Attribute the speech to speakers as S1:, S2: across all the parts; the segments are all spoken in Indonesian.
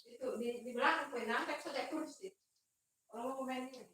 S1: Itu di belakang poi angkat saja kursi. Orang mau main ini.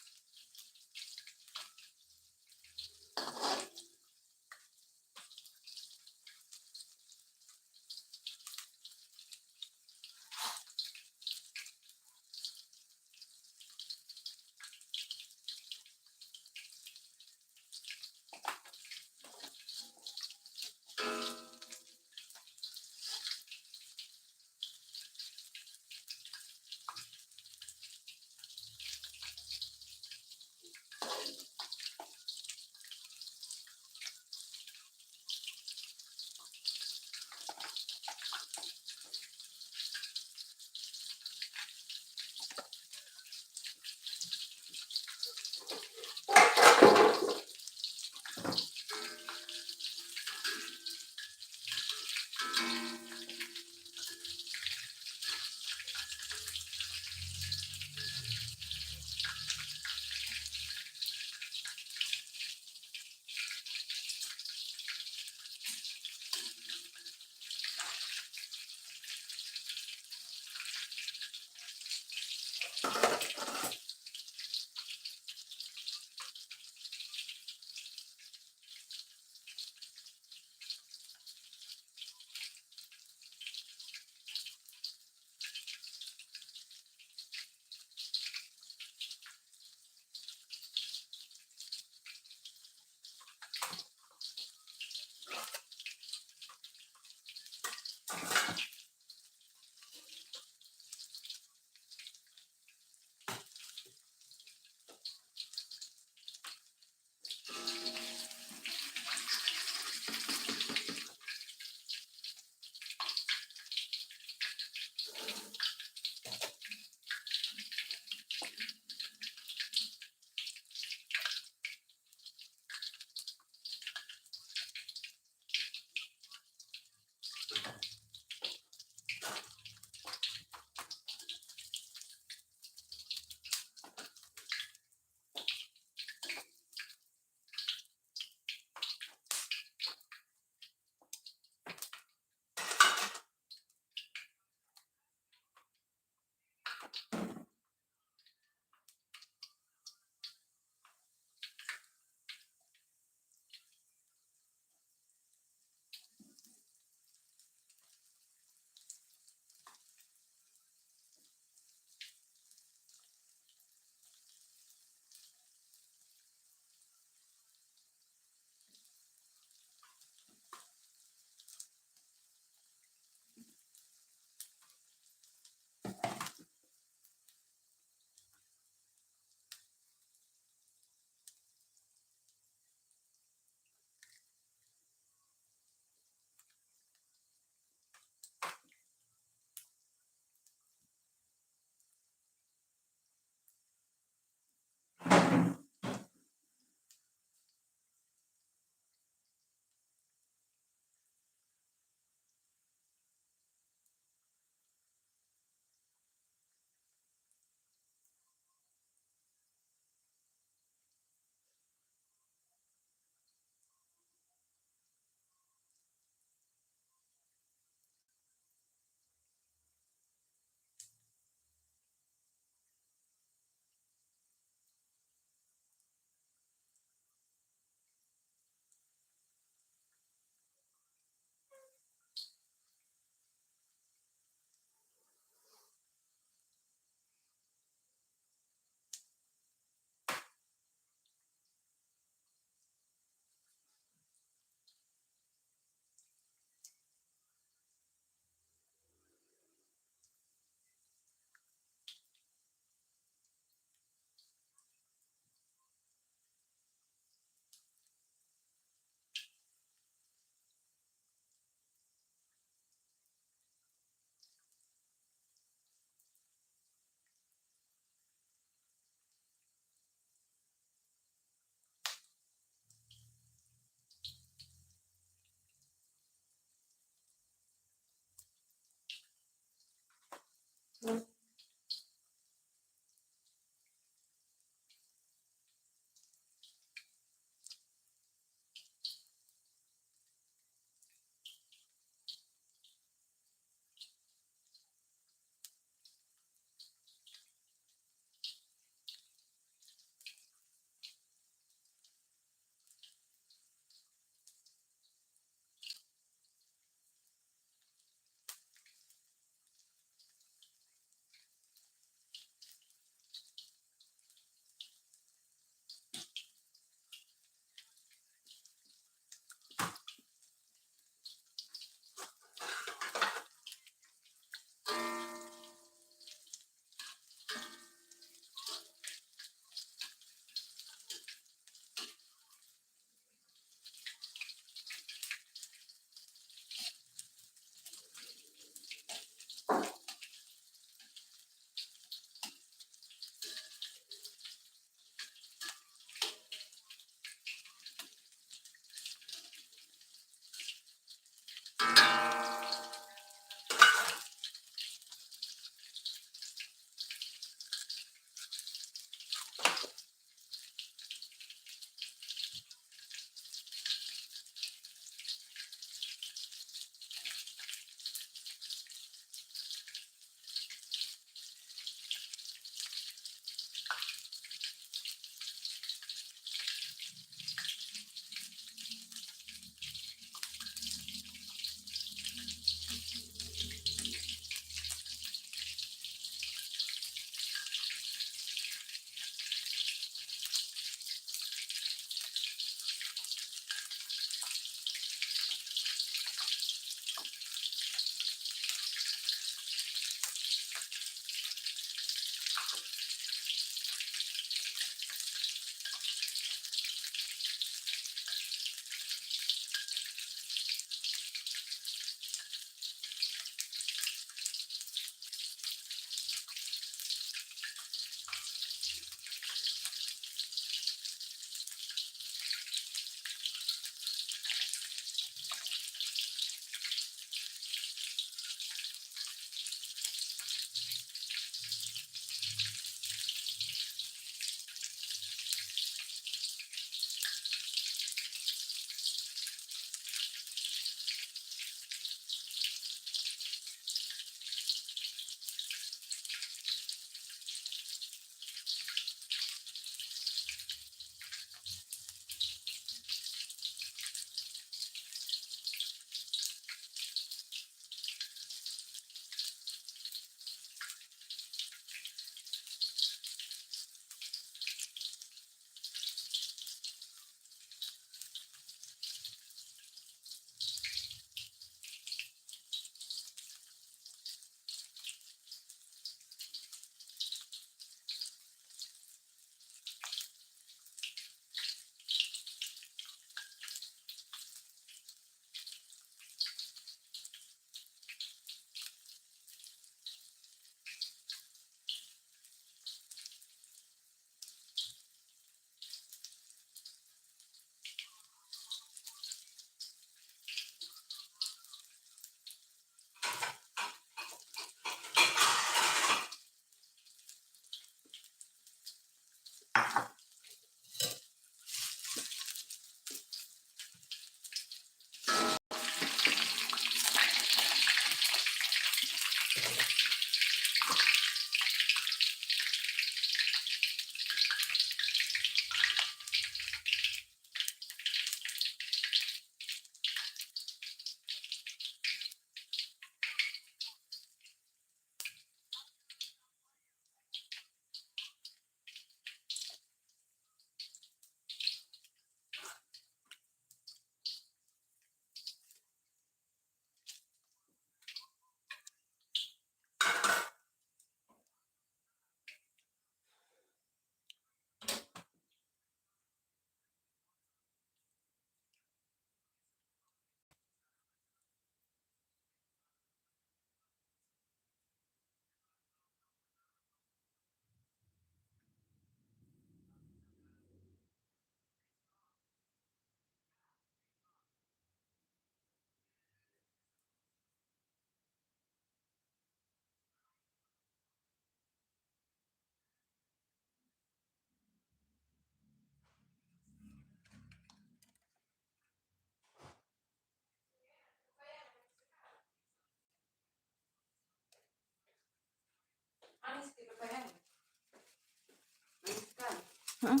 S1: Hah?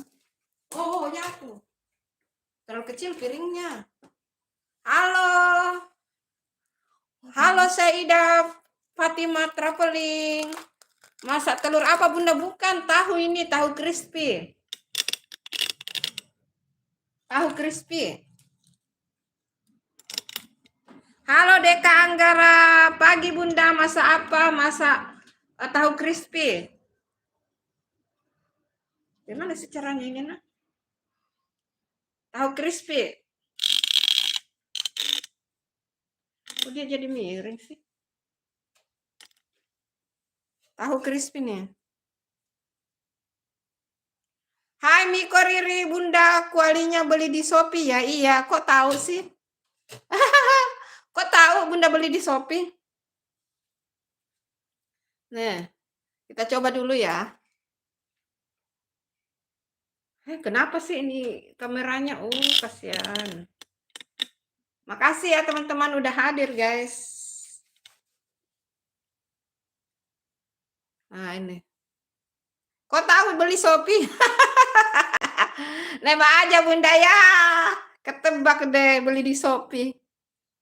S1: Oh, jatuh. Terlalu kecil piringnya. Halo. Halo Saidah Fatima Traveling. Masak telur apa Bunda? Bukan, tahu ini, tahu crispy. Tahu crispy. Halo Deka Anggara. Pagi Bunda, masak apa? Masak tahu crispy. Gimana sih caranya ini, nak? Tahu crispy. Kok dia jadi miring sih? Tahu crispy nih. Hai Miko Riri, Bunda, kualinya beli di Shopee ya? Iya, kok tahu sih? Kok tahu Bunda beli di Shopee? Nah, kita coba dulu ya. Kenapa sih ini kameranya? Kasihan. Makasih ya teman-teman udah hadir, guys. Nah, ini. Kok tahu beli Shopee? Nembak aja Bunda ya. Ketebak deh beli di Shopee.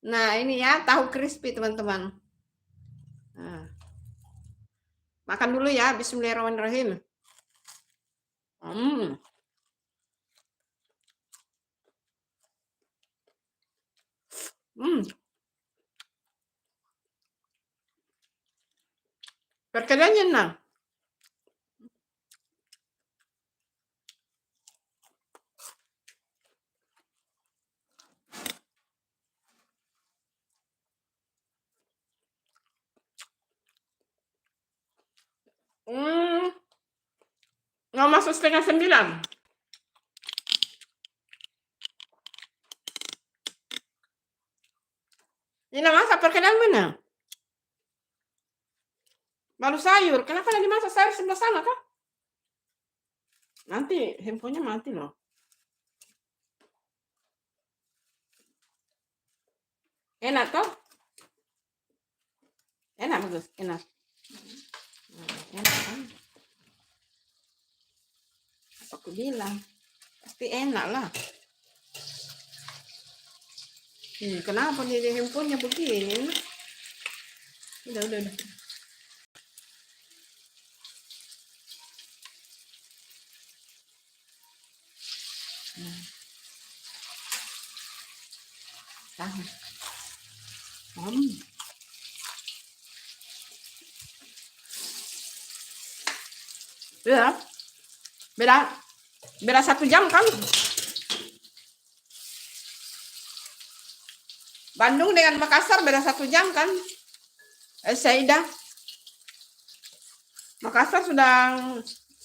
S1: Nah, ini ya, tahu crispy teman-teman. Nah. Makan dulu ya, bismillahirrahmanirrahim. Perkedanya nah. Nggak masuk 8:30. Ini masak perkedel mana? Baru sayur. Kenapa lagi masak sayur sebelah sana kah? Nanti handphonenya mati loh. Enak toh? Enak bagus, enak. Enak kan? Apa aku bilang? Pasti enak lah. Kenapa nih handphonenya begini? Udah. Tahan. Ya, beda 1 jam kan? Bandung dengan Makassar beda 1 jam kan? Saidah. Makassar sudah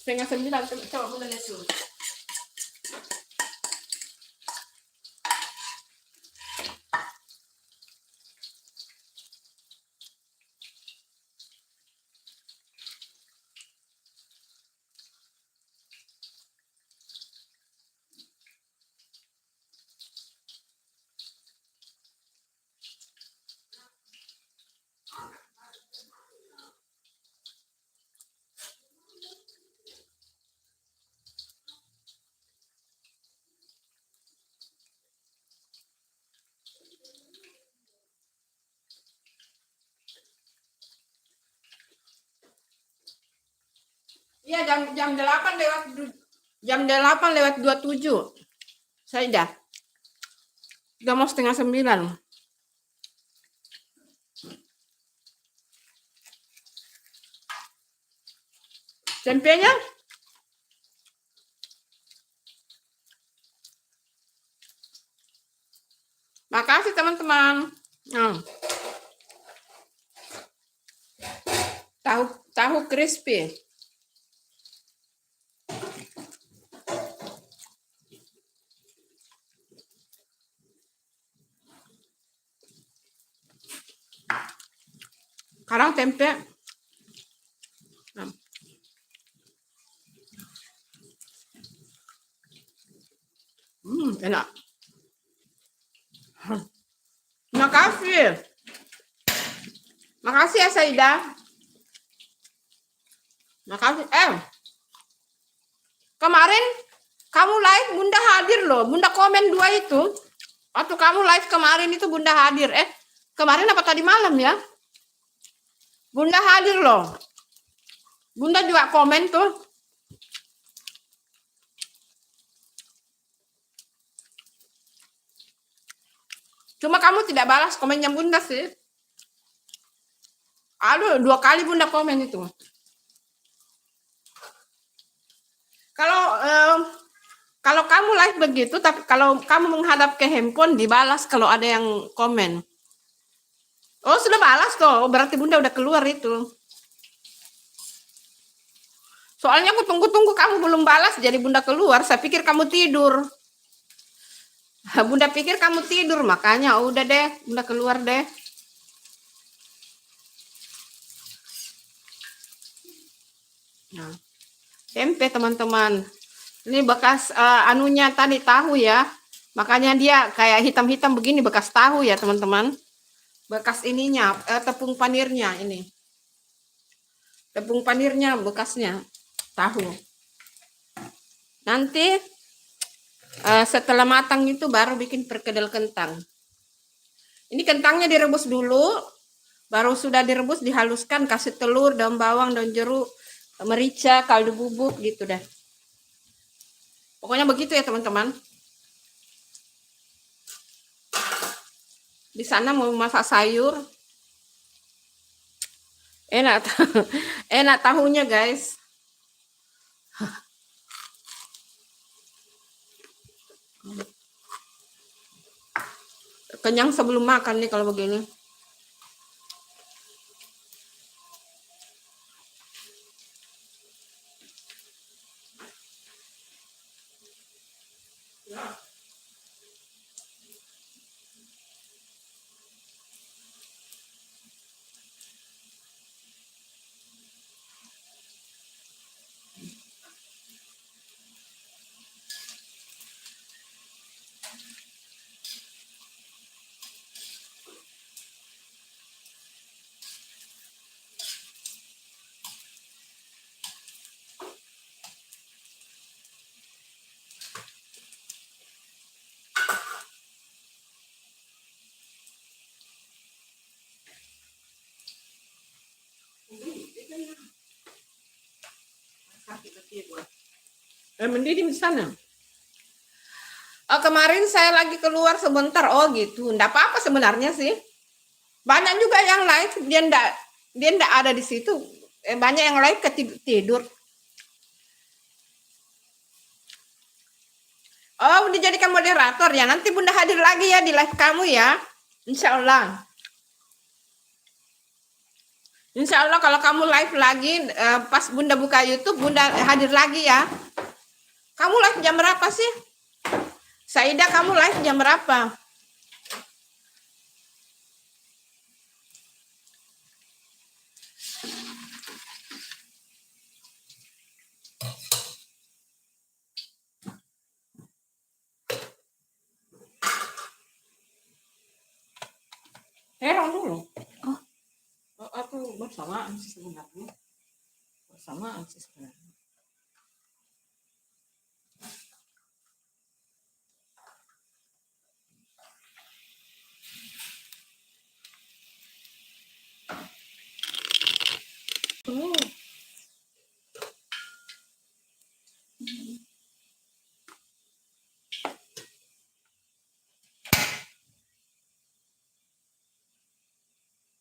S1: 8:30. Coba Bunda lihat dulu. Iya, jam 8:27. Saidah. Udah mau 8:30. Tempenya? Makasih teman-teman. Tahu crispy. Sekarang tempe. Enak. Makasih. Makasih ya Saidah. Makasih. Kemarin kamu live Bunda hadir loh. Bunda komen 2 itu. Waktu kamu live kemarin itu Bunda hadir. Kemarin apa tadi malam ya? Bunda hadir loh. Bunda juga komen tuh. Cuma kamu tidak balas komennya Bunda sih. Aduh, 2 kali Bunda komen itu. Kalau kamu live begitu, tapi kalau kamu menghadap ke handphone dibalas kalau ada yang komen. Oh, sudah balas toh. Berarti Bunda udah keluar itu. Soalnya aku tunggu-tunggu kamu belum balas, jadi Bunda keluar. Saya pikir kamu tidur. Bunda pikir kamu tidur, makanya udah deh, Bunda keluar deh. Nah, tempe teman-teman. Ini bekas anunya tadi tahu ya. Makanya dia kayak hitam-hitam begini bekas tahu ya teman-teman. Bekas ininya, tepung panirnya ini. Tepung panirnya bekasnya tahu. Nanti setelah matang itu baru bikin perkedel kentang. Ini kentangnya direbus dulu, baru sudah direbus dihaluskan, kasih telur, daun bawang, daun jeruk, merica, kaldu bubuk gitu deh. Pokoknya begitu ya teman-teman. Di sana mau masak sayur. Enak. Enak tahunya, guys. Kenyang sebelum makan nih kalau begini. Mendidih di sana. Kemarin saya lagi keluar sebentar. Oh gitu. Nggak apa-apa sebenarnya sih. Banyak juga yang live dia ndak ada di situ. Banyak yang live tidur. Oh, dijadikan moderator ya. Nanti Bunda hadir lagi ya di live kamu ya. Insya Allah. Insya Allah kalau kamu live lagi pas Bunda buka YouTube, Bunda hadir lagi ya. Kamu live jam berapa sih? Saida, kamu live jam berapa? Heran dulu. Oh, aku bersamaan sih sebenarnya. Bersamaan sih sebenarnya.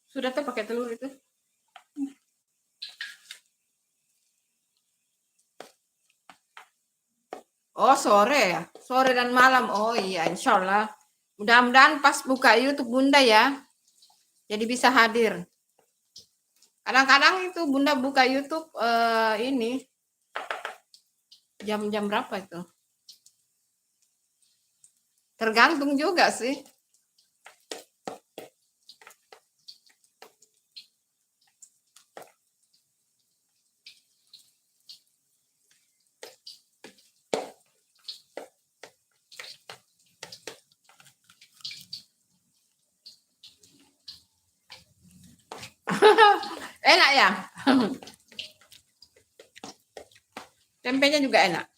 S1: Sudah tuh pakai telur itu. Oh, sore ya. Sore dan malam. Oh iya, insya Allah. Mudah-mudahan pas buka YouTube Bunda ya. Jadi bisa hadir. Kadang-kadang itu Bunda buka YouTube ini jam-jam berapa itu? Tergantung juga sih. Enak ya? Tempenya juga enak.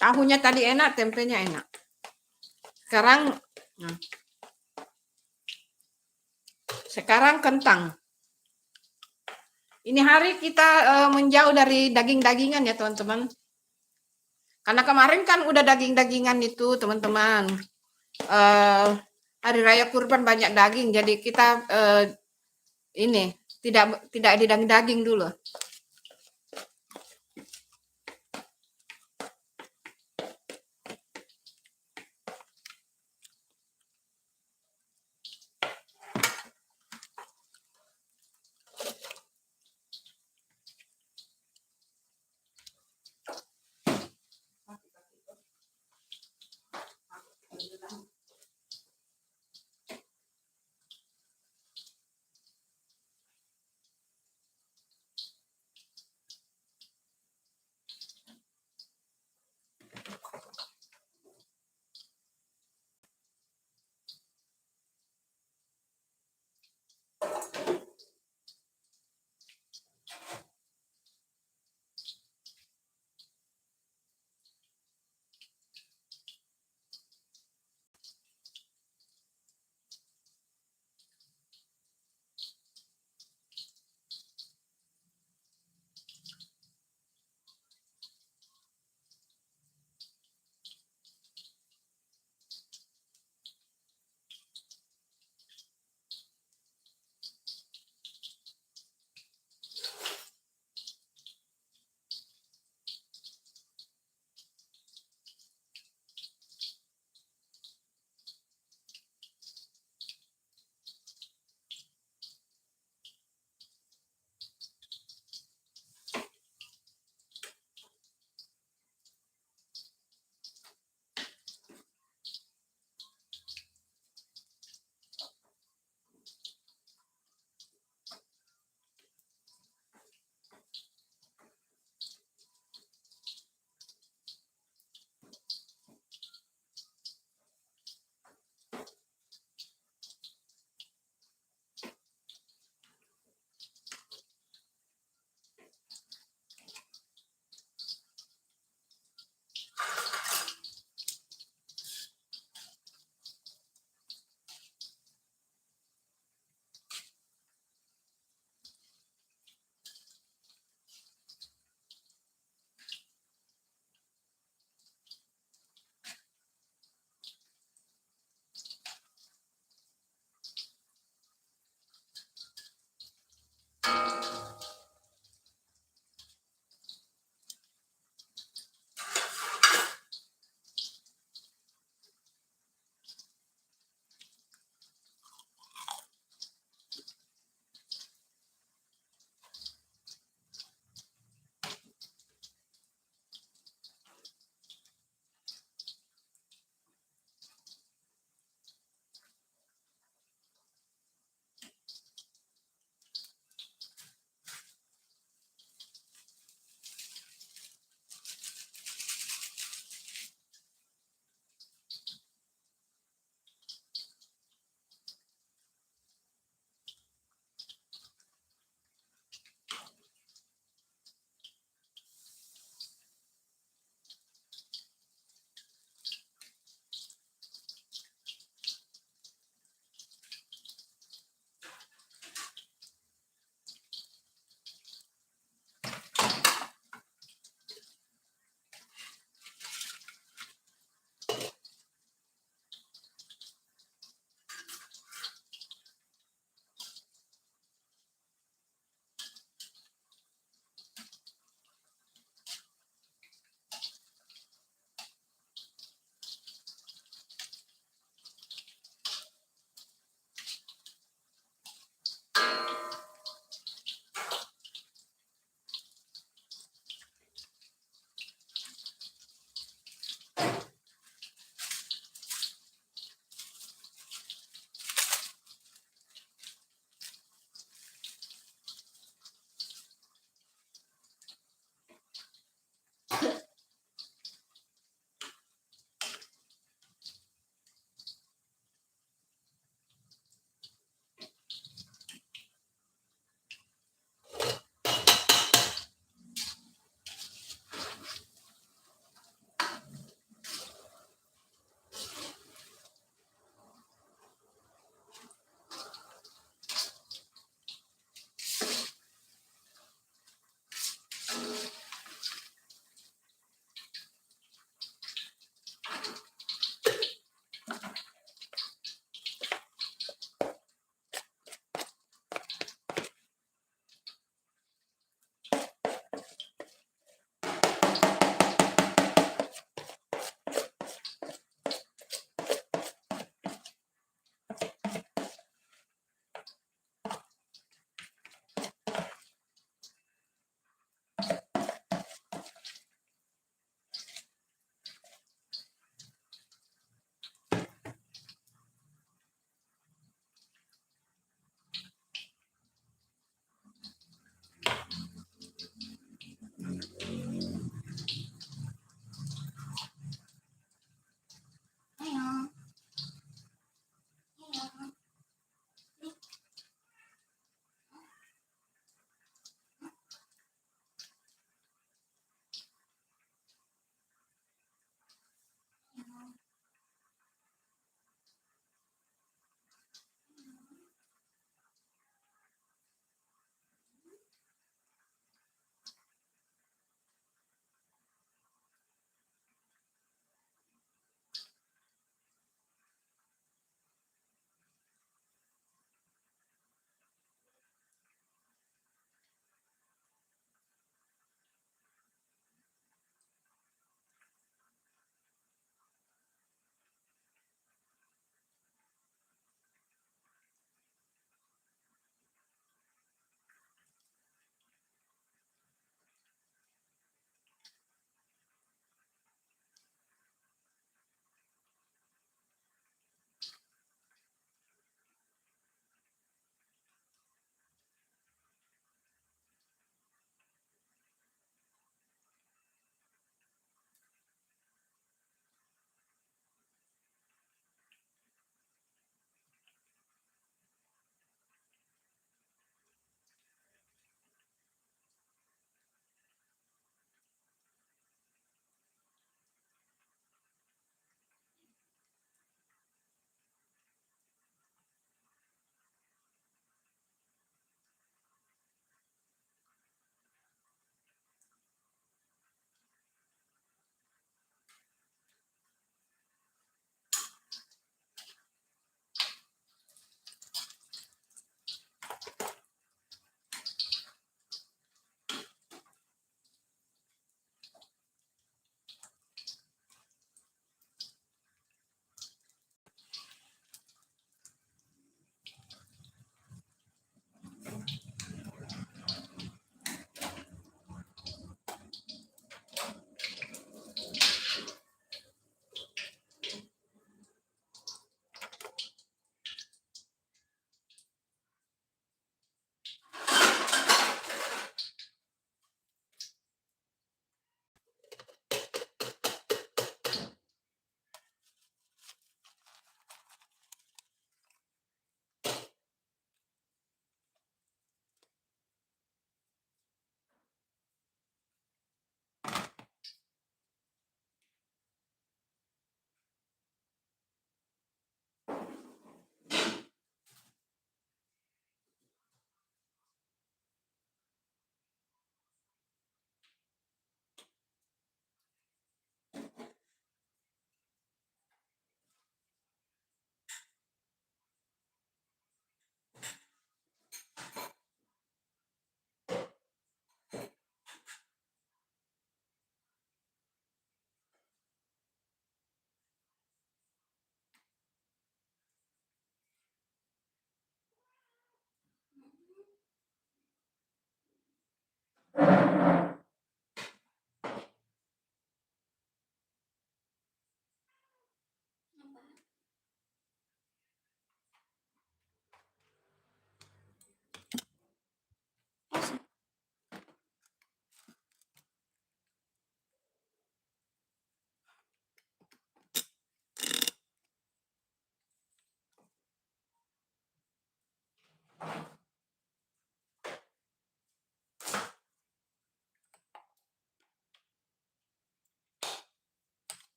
S1: Tahunya tadi enak, tempenya enak. Nah, sekarang kentang. Ini hari kita menjauh dari daging-dagingan ya teman-teman. Karena kemarin kan udah daging-dagingan itu teman-teman. Hari Raya Kurban banyak daging, jadi kita ini tidak di daging-daging dulu.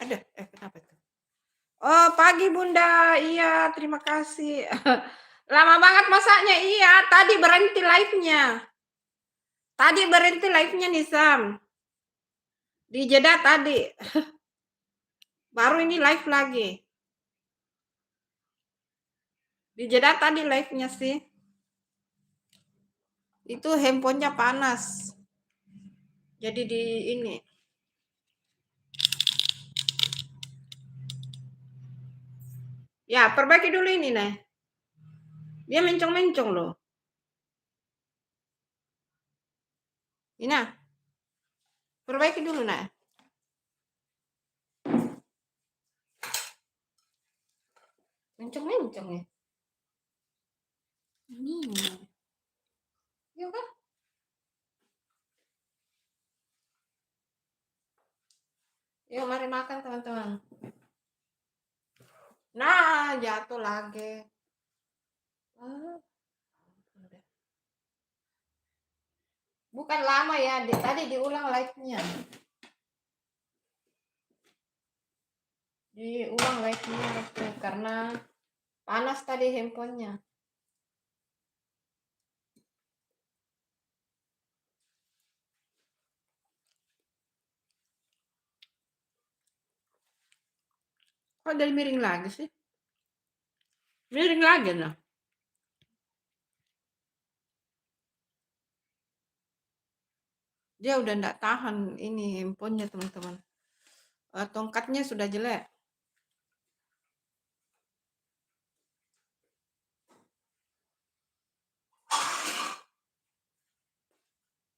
S1: Ada, kenapa itu? Oh, pagi Bunda. Iya, terima kasih. Lama banget masaknya. Iya, tadi berhenti live-nya. Tadi berhenti live-nya nih, Sam. Di jeda tadi. Baru ini live lagi. Di jeda tadi live-nya sih. Itu handphonenya panas. Jadi di ini. Ya, perbaiki dulu ini, Nah. Dia mencong-mencong loh. Ina, perbaiki dulu, Nah. Mencong-mencong ya. Ini. Yuk kan? Yuk, mari makan, teman-teman. Nah, jatuh lagi. Bukan lama ya, tadi diulang live-nya. Diulang live-nya karena panas tadi handphonenya. Kok jadi miring lagi sih? Miring lagi nah. Dia udah enggak tahan ini handphonenya, teman-teman. Tongkatnya sudah jelek.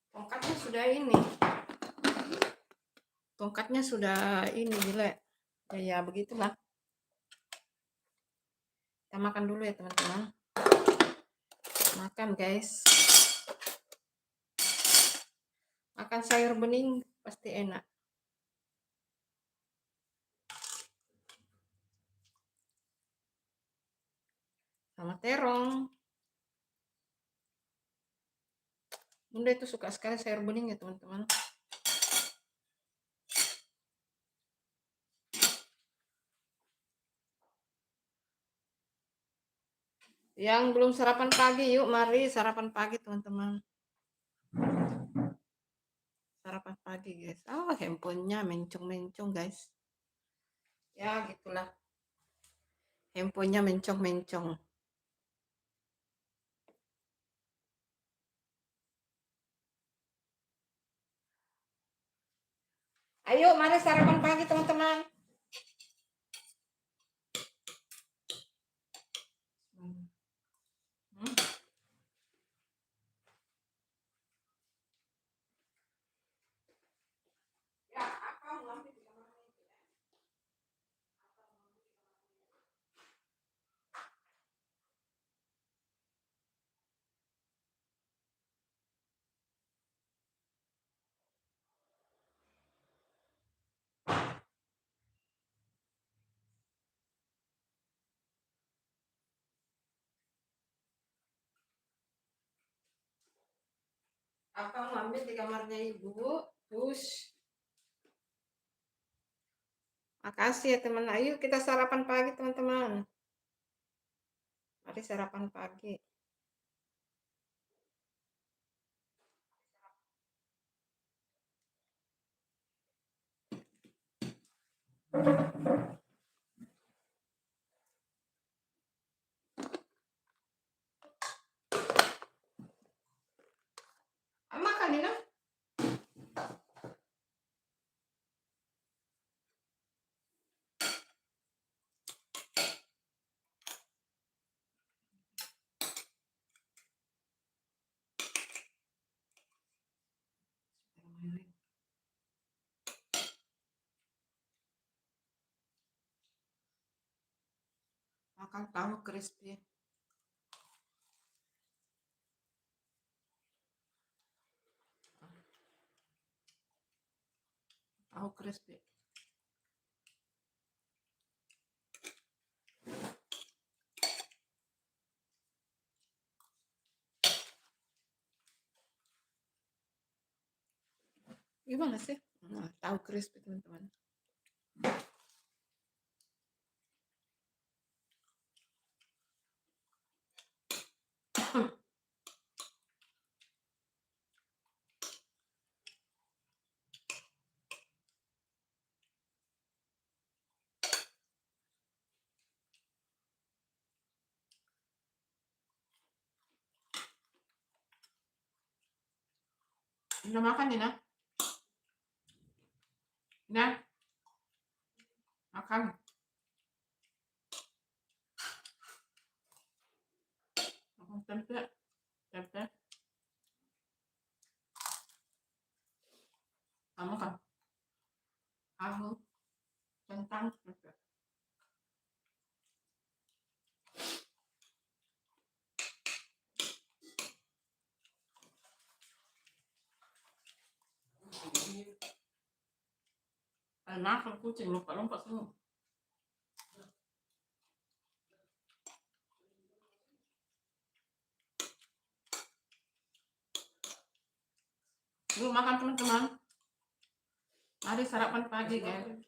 S1: Tongkatnya sudah ini. Tongkatnya sudah ini jelek. Ya begitulah. Kita makan dulu ya, teman-teman. Makan, guys. Makan sayur bening pasti enak. Sama terong. Bunda itu suka sekali sayur bening ya, teman-teman. Yang belum sarapan pagi, yuk mari sarapan pagi, teman-teman. pagi, guys. Oh, handphonenya mencong-mencong, guys. Ya, gitulah. Handphonenya mencong-mencong. Ayo, mari sarapan pagi, teman-teman. Hmm. Ya, apa ngambil di kamar mandi? Apa ngambil di kamarnya ibu? Terus, makasih ya teman. Ayo kita sarapan pagi, teman-teman. Mari sarapan pagi. Makan ini, nah. Makan tahu crispy. Tahu crispy. Gimana sih? Nah, tahu crispy, teman-teman. Udah makan ya, nah? Nah, makan. Makan tempe. Tempe. Kamu kan? Tahu. Kentang. Tempe. Makan kucing lompat-lompat semua. Yuk makan, teman-teman. Mari sarapan pagi, guys.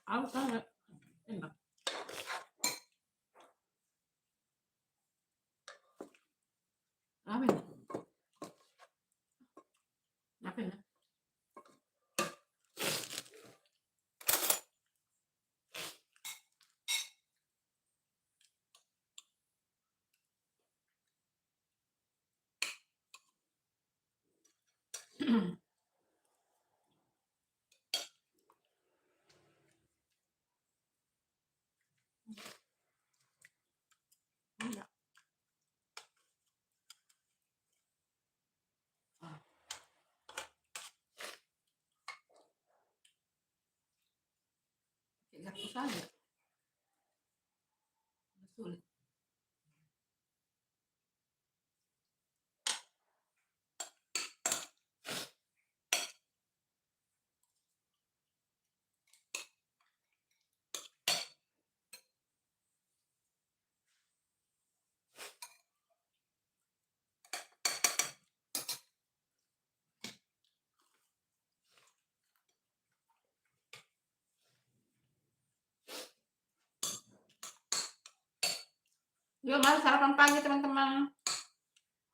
S1: Aku sangat enak. Apa ini? Apa ini? Enggak. Aku saja. Sulit. Yuk, mari sarapan pagi, teman-teman.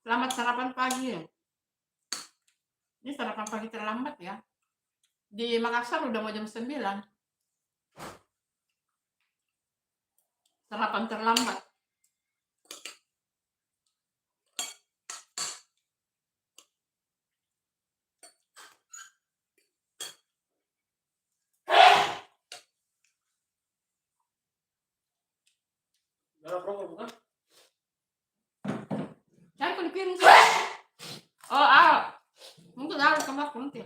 S1: Selamat sarapan pagi. Ini sarapan pagi terlambat ya. Di Makassar udah mau jam 9. Sarapan terlambat. Saya kok di piring sih? Oh, mungkin harus kamar nanti.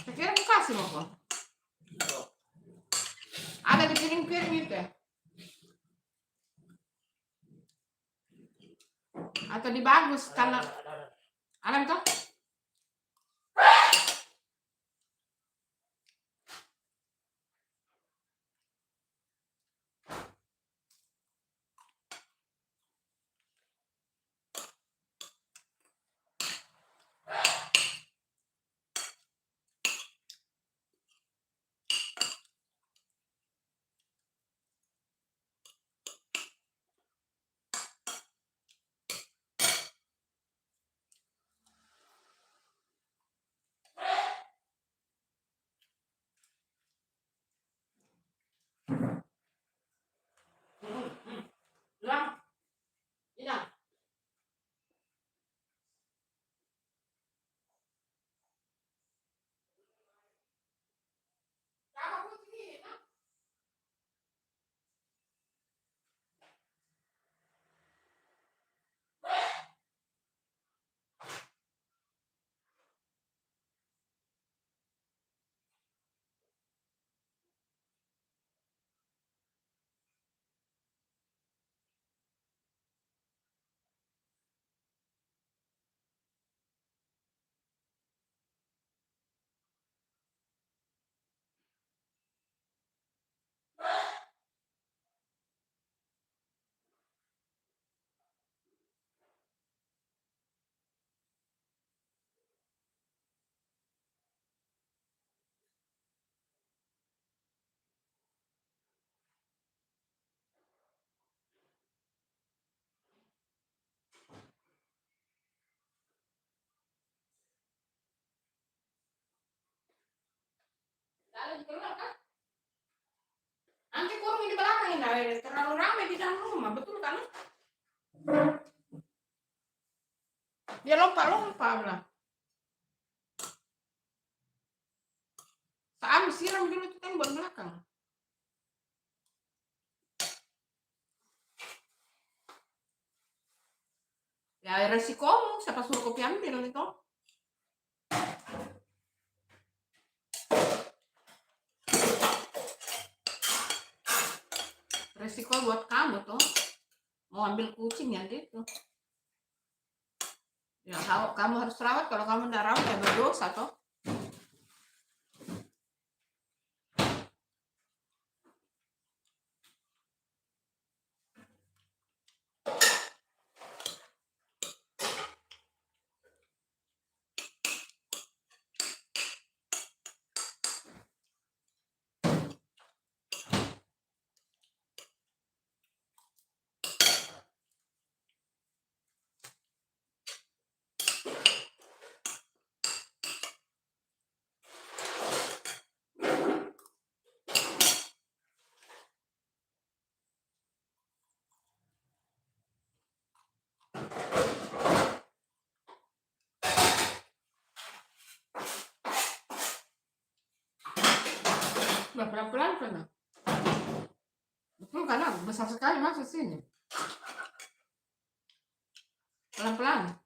S1: Saya kira aku kasih mau. Ada di piring-piring itu ya? Atau di bagus karena ada itu? Bilang, bilang. Ada di keluar kan? Nanti kurung di belakang ini, terlalu ramai di dalam rumah, betul kan? Dia lompat-lompat lah. Saya siram dulu itu tembok belakang. Ya resikomu, siapa suruh kopi ambil itu? Resiko buat kamu tuh. Mau ambil kucing ya gitu. Ya kamu harus rawat, kalau kamu tidak rawat ya berdosa toh. Nah, pelan-pelan kan? Betul karena besar sekali masuk sini. Pelan-pelan.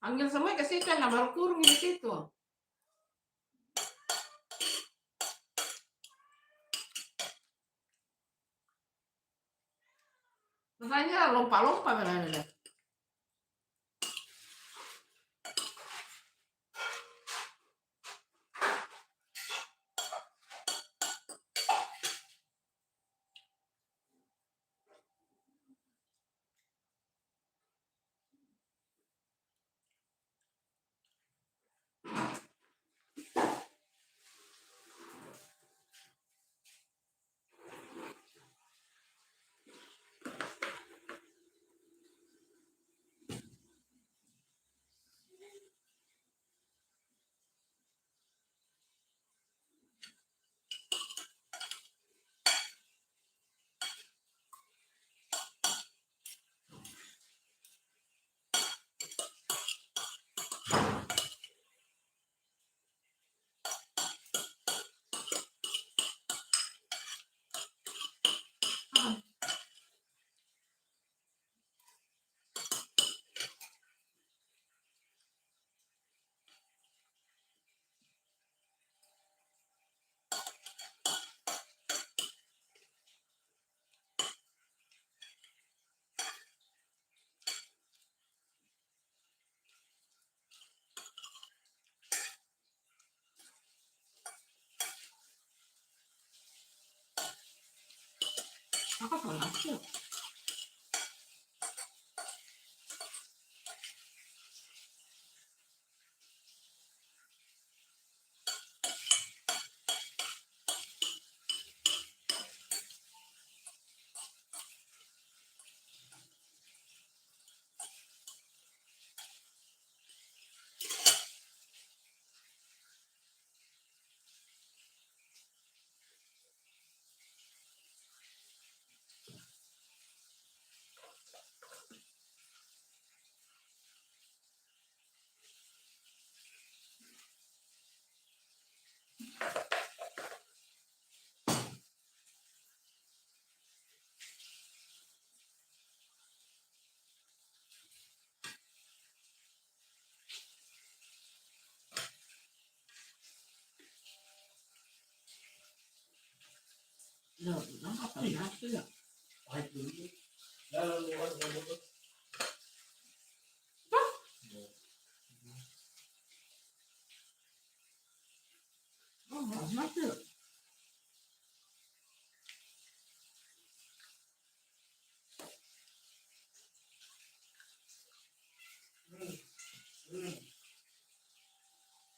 S1: Ambil semua ke situ, nah baru kurung di situ. Makanya lompat-lompat berada. Apa panas tuh? Loh, apa panas tuh ya? Oh, panas tuh.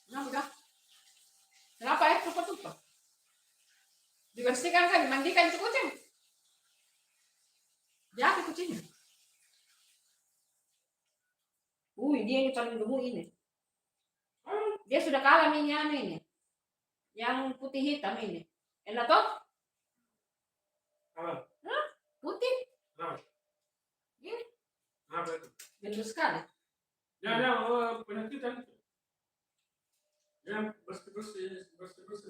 S1: Nah, udah. Kenapa air tumpah-tumpah? Dibersihkan kan, dimandikan itu kucing. Jatuh kucingnya. Dia ini paling gemuk ini. Dia sudah kalah minyak ini. Yang putih hitam ini. Enak toh? Hah? Putih. Ini. Gendut sekali. Ya, penyakitan. Ya, bersih-bersih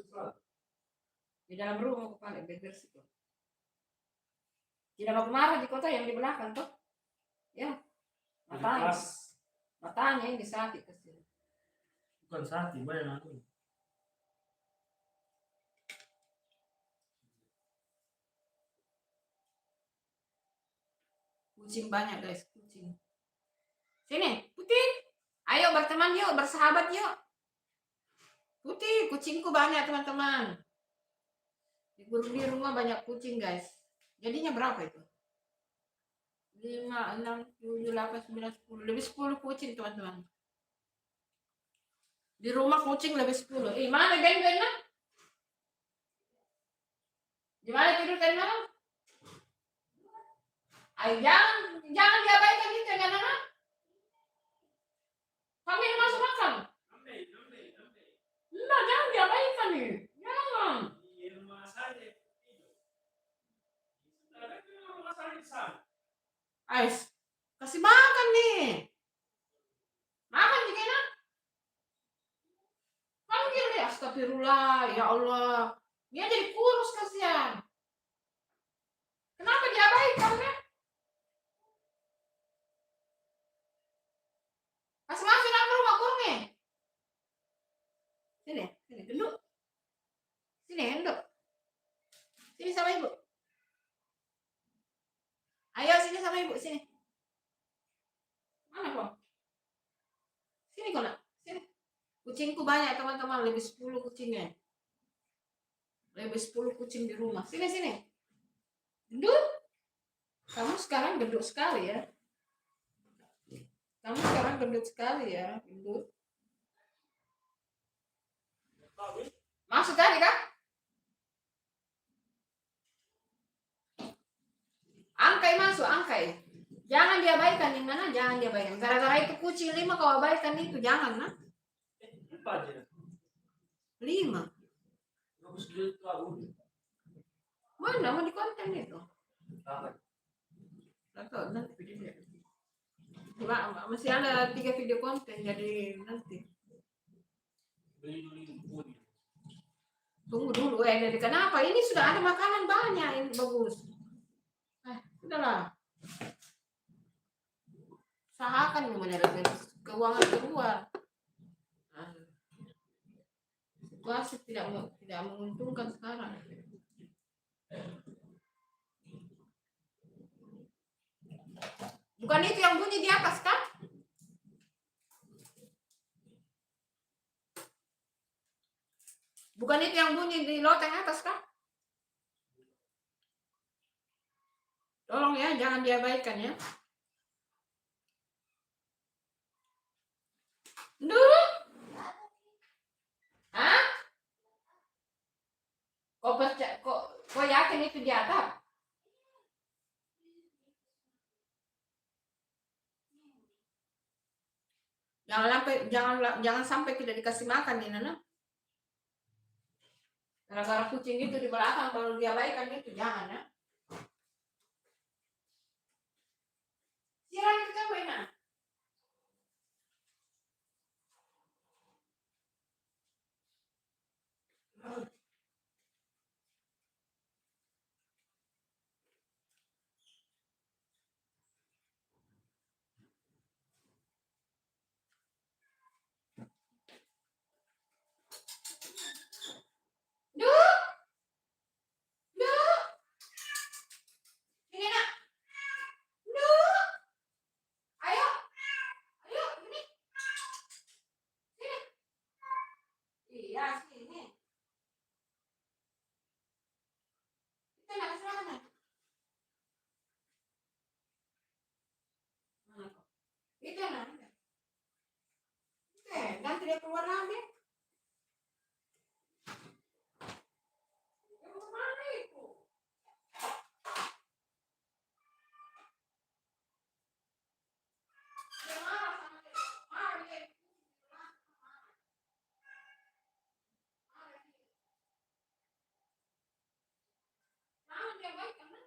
S1: selalu. Di dalam rumah kepala bersih tuh. Tidak mau kemarin di kota yang di belakang tuh. Ya. Matanya yang disakit kecil. Bukan sakit, banyak aku. Kucing banyak guys, kucing. Sini, Putih. Ayo berteman yuk, bersahabat yuk. Putih, kucingku banyak teman-teman. Di rumah banyak kucing guys. Jadinya berapa itu? 5, 6, 7, 8, 9, 10. Lebih 10 kucing teman-teman. Di rumah kucing lebih 10. Mana Ben-Ben? Di mana tidur tadi malam? Ayo jangan diabaikan gitu ya anak. Kami masuk makan. Enggak, jangan diabaikan nih. Jangan. Ais, kasih makan nih. Makan juga enak. Panggil deh, astagfirullah, ya Allah. Dia jadi kurus kasihan. Kenapa diabaikan ya? Kasih makan Kucingku banyak teman-teman, lebih 10 kucingnya. Lebih 10 kucing di rumah. Sini sini. Gendut. Kamu sekarang gendut sekali ya. Kamu sekarang gendut sekali ya, gendut. Masuk tadi kan? Angkai masuk, angkai. Jangan diabaikan, yang mana jangan diabaikan. Gara-gara itu kucing 5 kau abaikan itu, jangan nah. 5. Mana mau di konten itu? Atau nanti video. Masih ada 3 video konten, jadi nanti. Tunggu dulu, jadi kenapa? Ini sudah ada makanan banyak, ini bagus. Udahlah. Usahakan menyerap keuangan keluar. Situasi tidak menguntungkan sekarang. Bukan itu yang bunyi di atas kan? Bukan itu yang bunyi di loteng atas kan? Tolong ya, jangan diabaikan ya. Dulu. Hah? Kok yakin itu di atap? Jangan sampai tidak dikasih makan nih Nana. Gara-gara kucing itu di belakang, kalau diabaikan itu jangan ya. Siapa kita benar? Itu nanti. Nanti dia keluar lagi. Mana itu? Dia marah sama dia. Marah dia. Jangan dia baik karena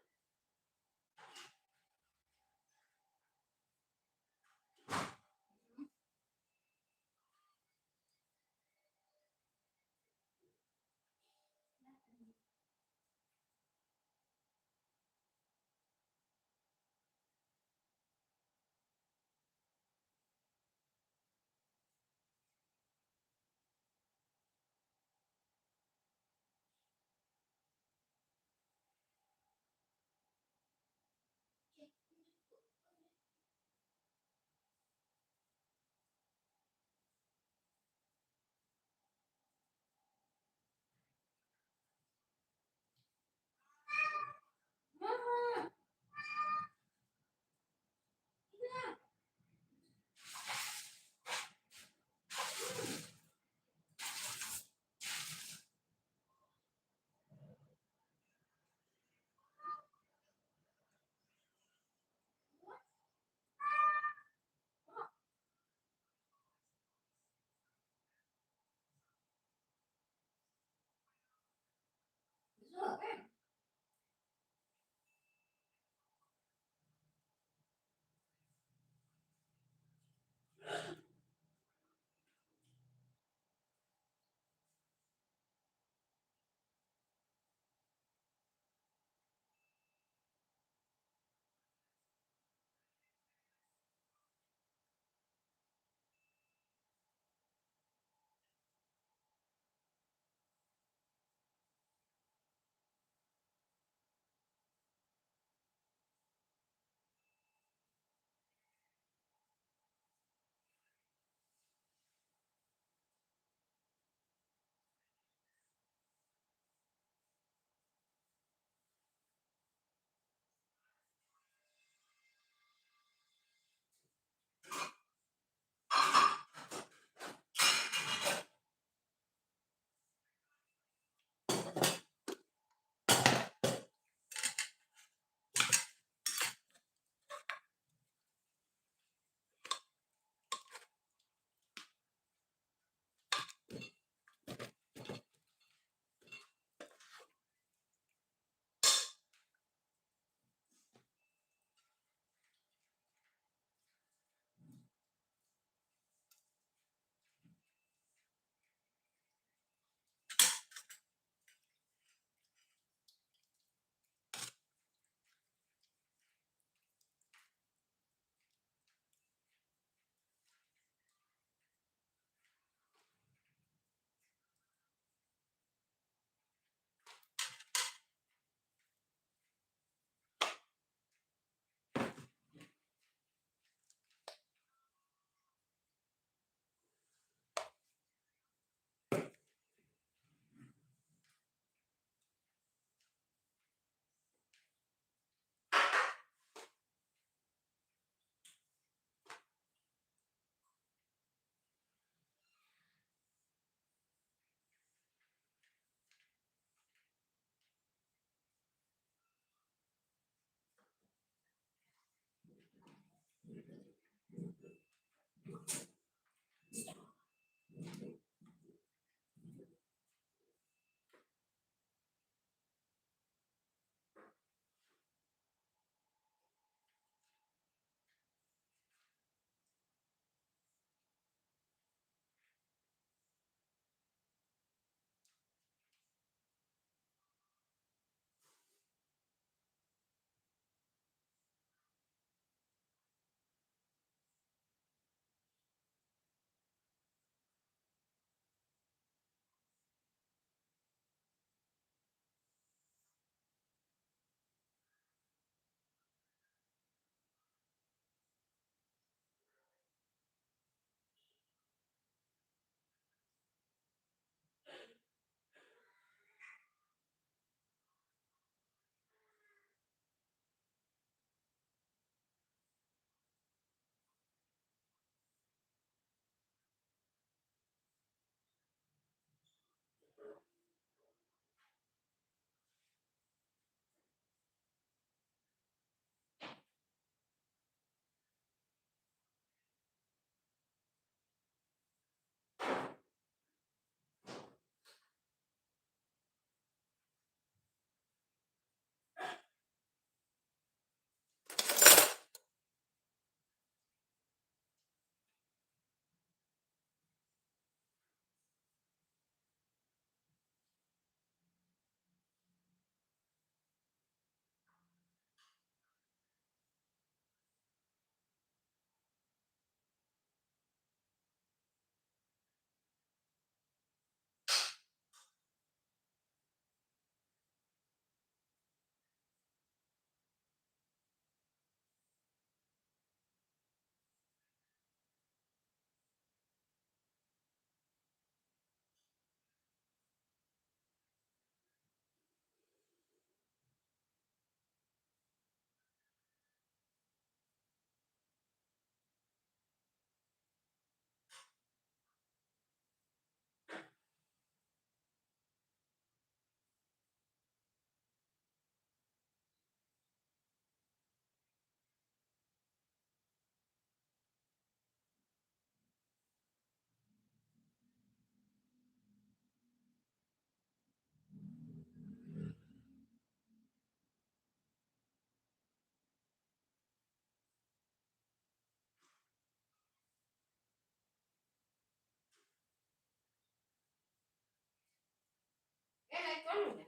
S1: itu anunya,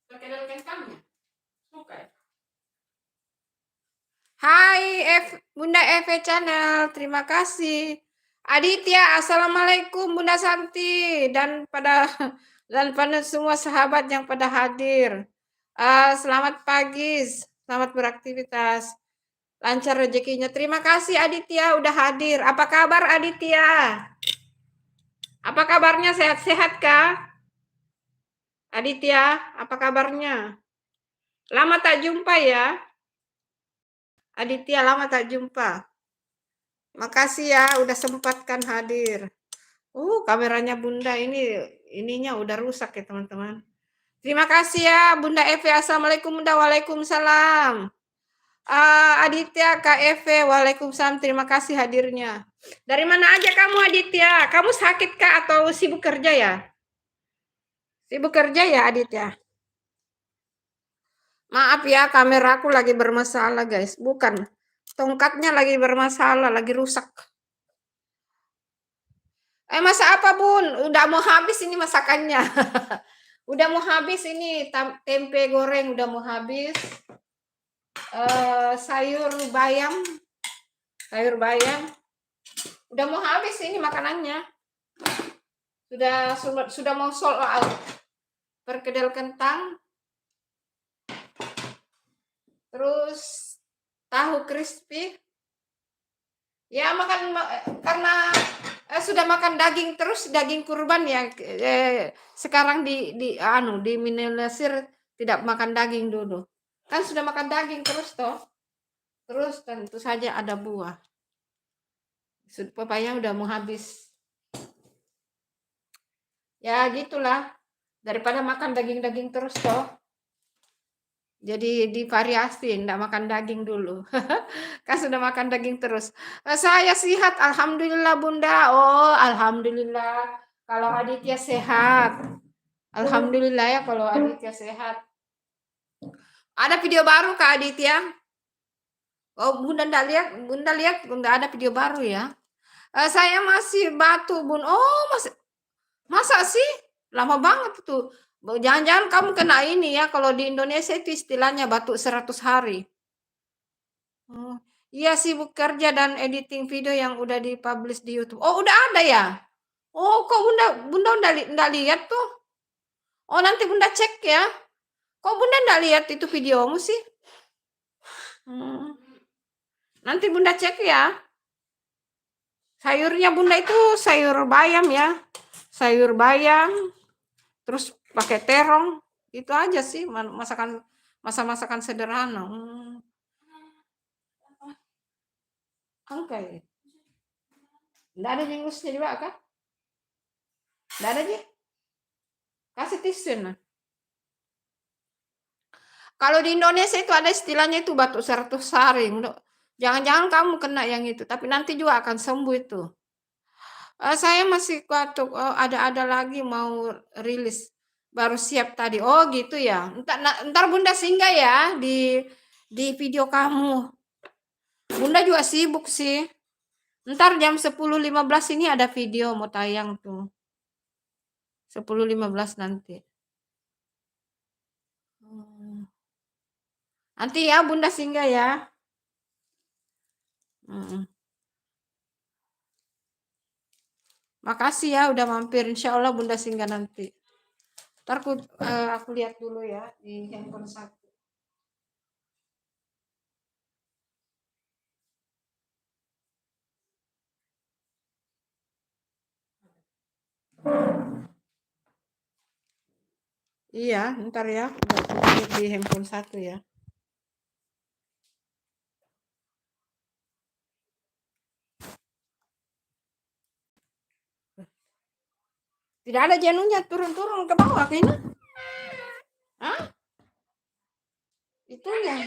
S1: perkedel kentangnya. Suka ya? Hai Bunda Eve Channel, terima kasih. Aditya, assalamualaikum Bunda Santi dan pada semua sahabat yang pada hadir. Selamat pagi, selamat beraktivitas, lancar rezekinya. Terima kasih Aditya udah hadir. Apa kabar Aditya? Apa kabarnya, sehat-sehat kah? Aditya, apa kabarnya? Lama tak jumpa ya. Aditya, lama tak jumpa. Makasih ya udah sempatkan hadir. Kameranya Bunda ininya udah rusak ya teman-teman. Terima kasih ya Bunda Eve. Assalamualaikum Bunda. Waalaikumsalam. Aditya, Kak Eve, waalaikumsalam. Terima kasih hadirnya. Dari mana aja kamu Aditya? Kamu sakit kah atau sibuk kerja ya? Sibuk kerja ya Aditya? Maaf ya, kameraku lagi bermasalah guys. Bukan, tongkatnya lagi bermasalah, lagi rusak. Masak apa Bun? Udah mau habis ini masakannya. Udah mau habis ini, tempe goreng udah mau habis. Sayur bayam udah mau habis ini makanannya. Sudah mau sold out. Perkedel kentang, terus tahu crispy. Ya makan karena sudah makan daging terus, daging kurban ya. Sekarang diminimalisir tidak makan daging dulu. Kan sudah makan daging terus toh. Terus tentu saja ada buah. Pepaya udah mau habis. Ya gitulah. Daripada makan daging-daging terus toh. Jadi divariasi, enggak makan daging dulu. Kan sudah makan daging terus. Saya sehat, alhamdulillah Bunda. Oh, alhamdulillah. Kalau Aditya sehat. Alhamdulillah ya kalau Aditya sehat. Ada video baru Kak Aditya? Oh, Bunda lihat enggak ada video baru ya. Saya masih batu, Bun. Oh, masa sih? Lama banget tuh. Jangan-jangan kamu kena ini ya, kalau di Indonesia itu istilahnya batuk 100 hari. Oh, iya sibuk kerja dan editing video yang udah dipublish di YouTube. Oh, udah ada ya? Oh, kok Bunda enggak lihat tuh? Oh, nanti Bunda cek ya. Kok Bunda enggak lihat itu videomu sih? Hmm. Nanti Bunda cek ya. Sayurnya Bunda itu sayur bayam ya. Sayur bayam, terus pakai terong. Itu aja sih masakan sederhana. Angkai. Enggak ada jengusnya juga kah? Enggak ada aja. Kasih tisu nah. Kalau di Indonesia itu ada istilahnya itu batuk 100 hari. Jangan-jangan kamu kena yang itu, tapi nanti juga akan sembuh itu. Saya masih batuk, ada lagi mau rilis. Baru siap tadi. Oh gitu ya. Ntar Bunda singgah ya di video kamu. Bunda juga sibuk sih. Ntar jam 10.15 ini ada video mau tayang tuh. 10.15 nanti. Nanti ya Bunda singgah ya. Makasih ya udah mampir. Insya Allah Bunda singgah nanti. Ntar aku lihat dulu ya di handphone satu. Iya, ntar ya. Lihat di handphone satu ya. Tidak ada jenuhnya turun-turun ke bawah kayaknya. Hah? Itu ya.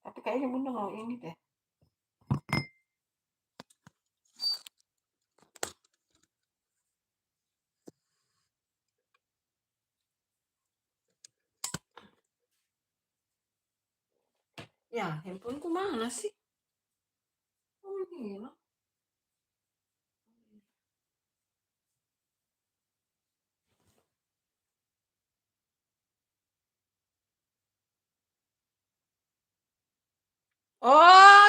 S1: Tapi kayaknya Bunda mau ini deh. Ya, handphoneku mana sih? Oh, ini loh. Oh,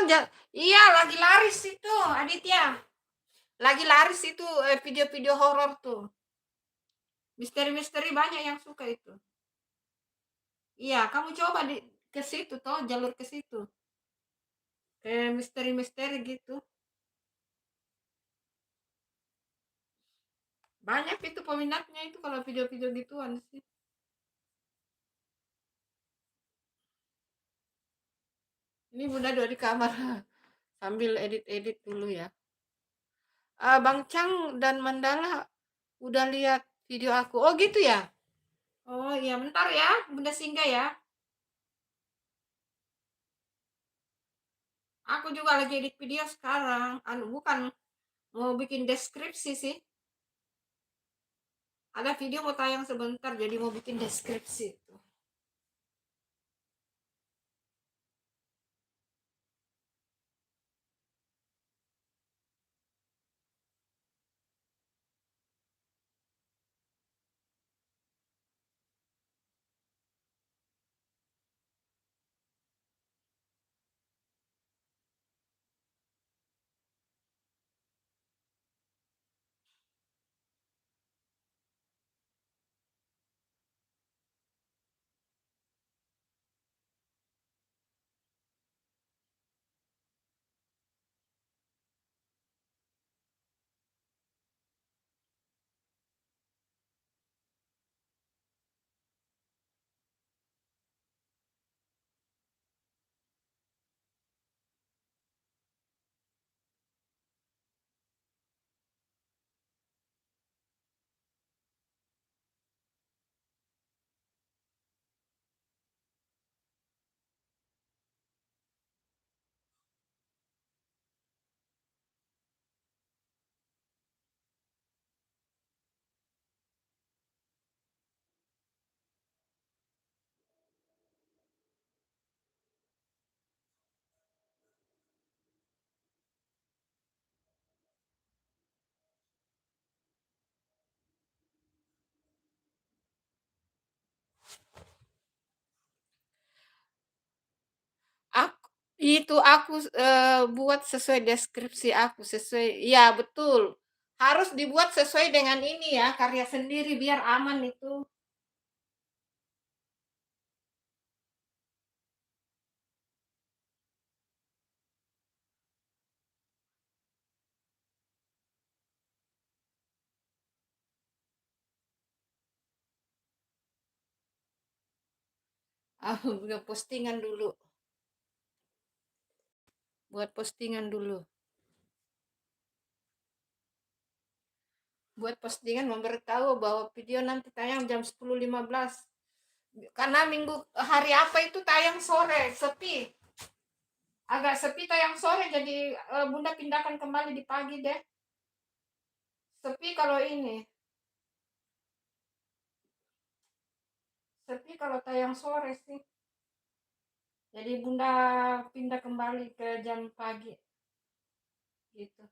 S1: iya lagi laris itu, Aditya. Lagi laris itu video-video horor tuh. Misteri-misteri banyak yang suka itu. Iya, kamu coba ke situ toh, jalur ke situ. Misteri-misteri gitu. Banyak itu peminatnya itu kalau video-video gituan sih. Ini Bunda dari kamar sambil edit-edit dulu ya. Bang Chang dan Mandala udah lihat video aku. Oh gitu ya? Oh iya, bentar ya, Bunda singgah ya. Aku juga lagi edit video sekarang. Anu bukan mau bikin deskripsi sih. Ada video mau tayang sebentar, jadi mau bikin deskripsi. Aku aku buat sesuai deskripsi aku, sesuai iya betul. Harus dibuat sesuai dengan ini ya, karya sendiri biar aman itu. Udah postingan dulu. Buat postingan dulu. Buat postingan memberitahu bahwa video nanti tayang jam 10.15. Karena minggu hari apa itu tayang sore, sepi. Agak sepi tayang sore, jadi Bunda pindahkan kembali di pagi deh. Sepi kalau ini. Sepi kalau tayang sore sih. Jadi Bunda pindah kembali ke jam pagi gitu.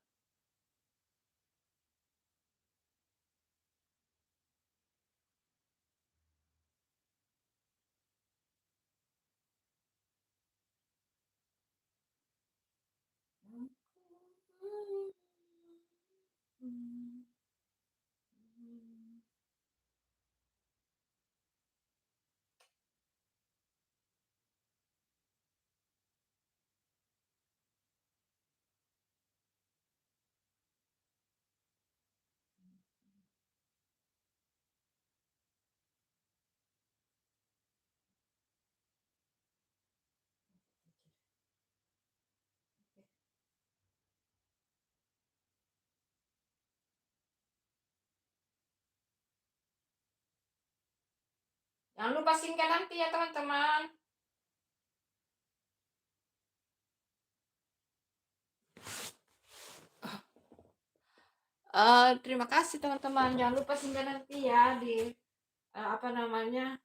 S1: Jangan lupa singgah nanti ya teman-teman. Terima kasih teman-teman, jangan lupa singgah nanti ya di, apa namanya,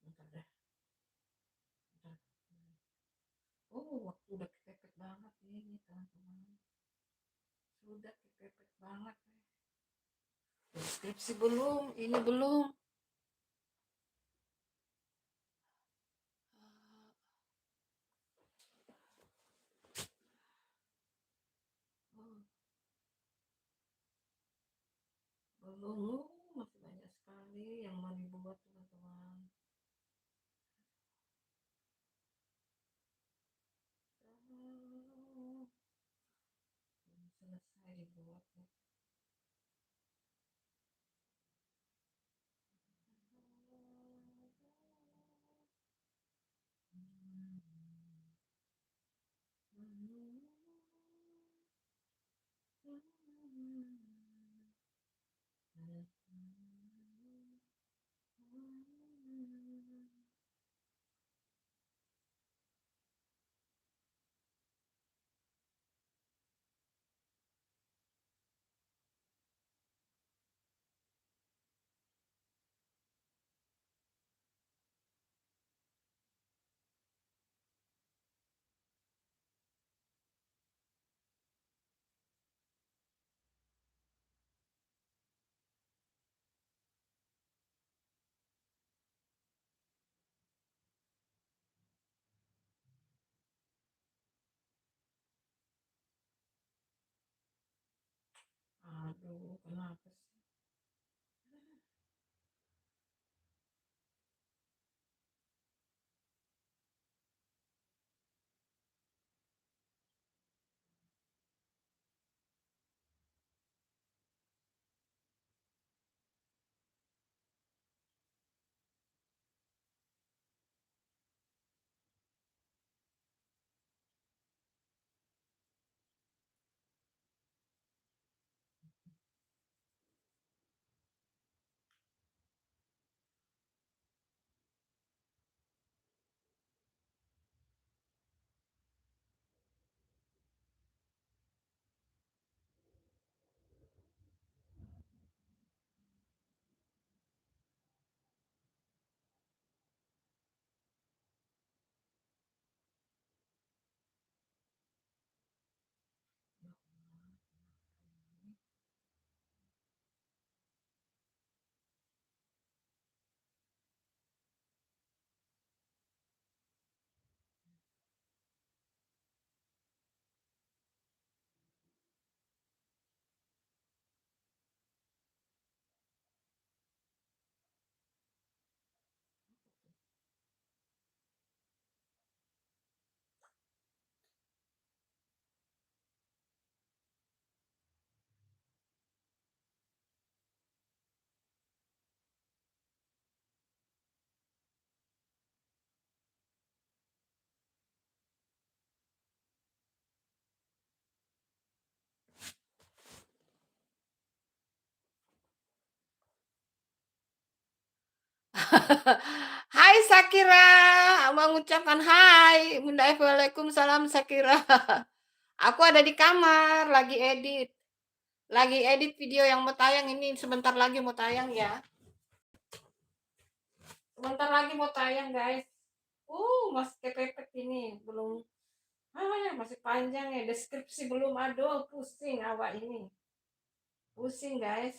S1: sampai bentar deh, bentar. Oh, waktu udah kepepet banget ini teman-teman, sudah kepepet banget. Deskripsi belum, ini belum. Oh, belum, masih banyak sekali yang mau dibuat teman-teman. Belum selesai dibuatnya. Aduh, kenapa sih? Hai Sakira, mengucapkan hai. Bunda Ef, waalaikumsalam Sakira. Aku ada di kamar, lagi edit. Lagi edit video yang mau tayang ini, sebentar lagi mau tayang ya. Sebentar lagi mau tayang, guys. Masih kepepet ini, belum. Masih panjang ya, deskripsi belum. Aduh, pusing awak ini. Pusing, guys.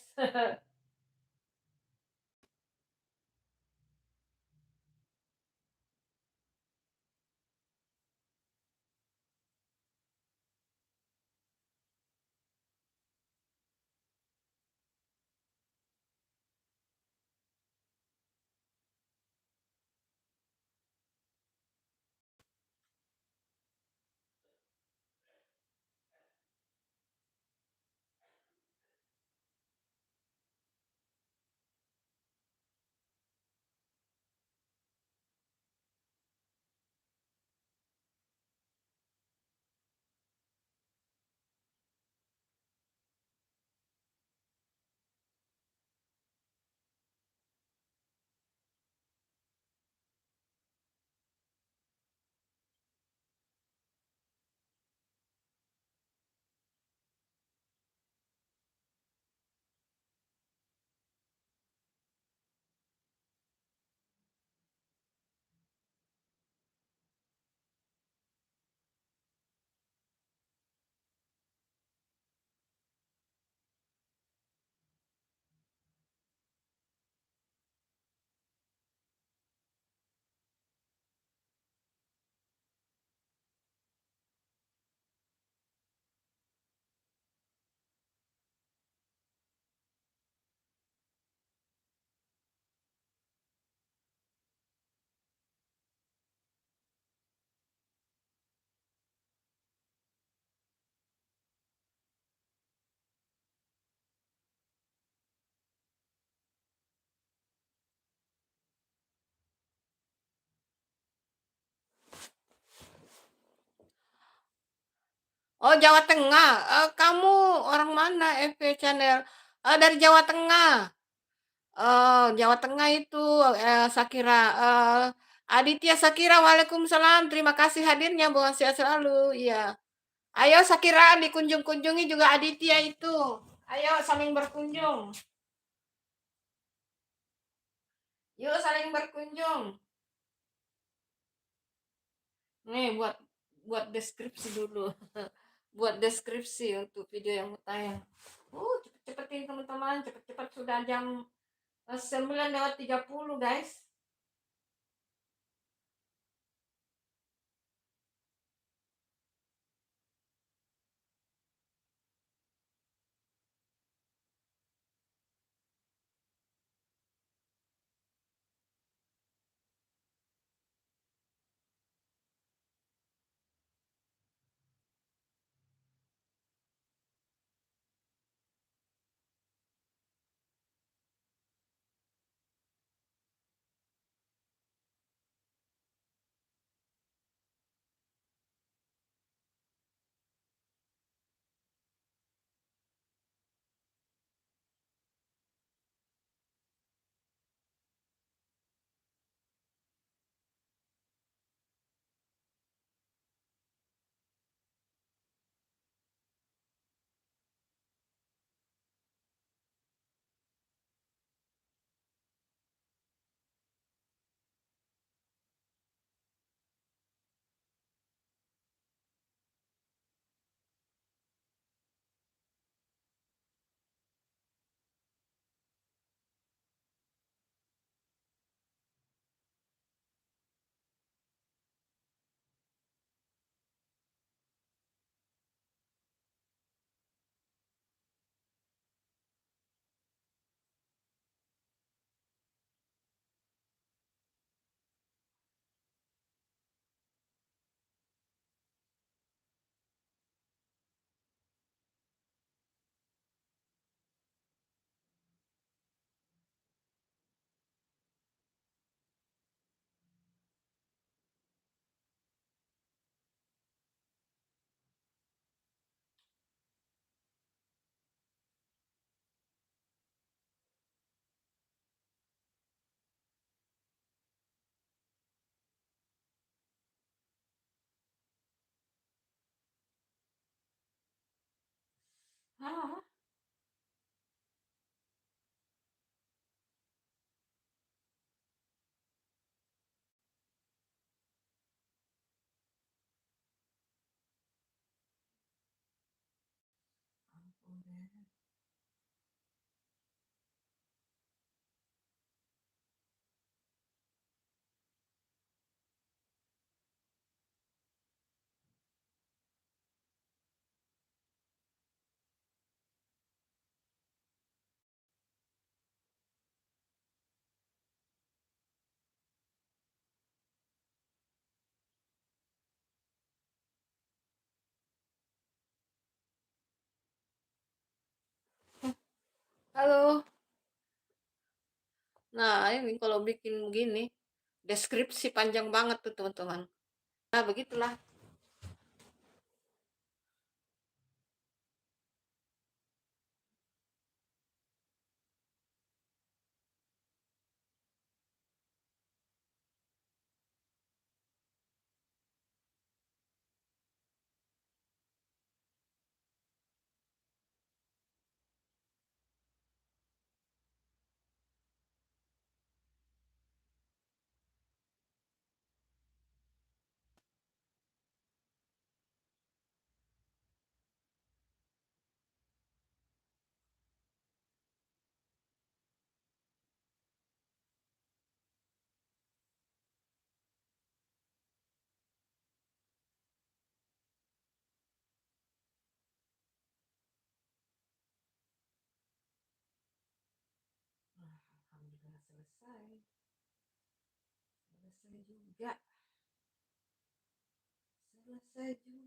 S1: Oh, Jawa Tengah, kamu orang mana, FV Channel? Dari Jawa Tengah. Jawa Tengah itu, Shakira, Aditya Shakira, waalaikumsalam, terima kasih hadirnya, Bang, sehat selalu, iya. Ayo Shakira dikunjung-kunjungi juga Aditya itu. Ayo saling berkunjung. Yuk saling berkunjung. Nih buat buat deskripsi dulu. Buat deskripsi untuk video yang mau tayang. Cepet-cepetin teman-teman, cepet-cepet sudah jam 9:30 guys. Ah, ampun deh. Halo. Nah, ini kalau bikin begini, deskripsi panjang banget tuh teman-teman. Nah, begitulah. Nah, alhamdulillah selesai. Selesai juga. Selesai juga. Oke, tinggal